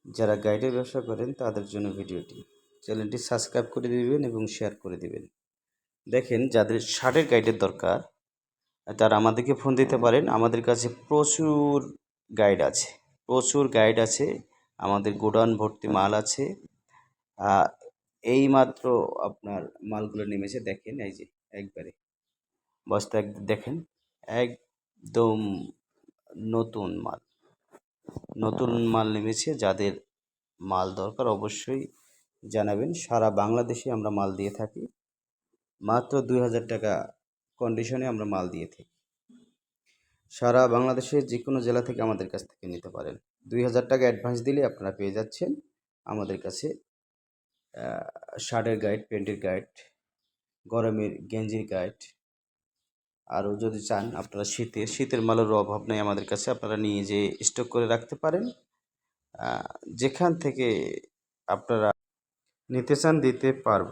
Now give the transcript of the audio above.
যারা গাইডের ব্যবসা করেন তাদের জন্য ভিডিওটি। চ্যানেলটি সাবস্ক্রাইব করে দিবেন এবং শেয়ার করে দিবেন। দেখেন, যাদের শার্টের গাইডের দরকার তারা আমাদেরকে ফোন দিতে পারেন। আমাদের কাছে প্রচুর গাইড আছে। আমাদের গোডাউন ভর্তি মাল আছে। এইমাত্র আপনার মালগুলো নেমেছে, দেখেন এই যে একবারে বস্তা দেখেন, একদম নতুন মাল নেমেছে। যাদের মাল দরকার অবশ্যই জানাবেন। সারা বাংলাদেশে আমরা মাল দিয়ে থাকি। মাত্র 2000 টাকা কন্ডিশনে আমরা মাল দিয়ে থাকি। সারা বাংলাদেশের যে কোনো জেলা থেকে আমাদের কাছ থেকে নিতে পারেন। 2000 টাকা অ্যাডভান্স দিলে আপনারা পেয়ে যাচ্ছেন আমাদের কাছে শার্টের গাইড, প্যান্টের গাইড, গরমের গেঞ্জির গাইড। আরও যদি চান আপনারা শীতের মালেরও অভাব নেই আমাদের কাছে, আপনারা নিয়ে যেয়ে স্টক করে রাখতে পারেন। যেখান থেকে আপনারা নিতে চান দিতে পারবো।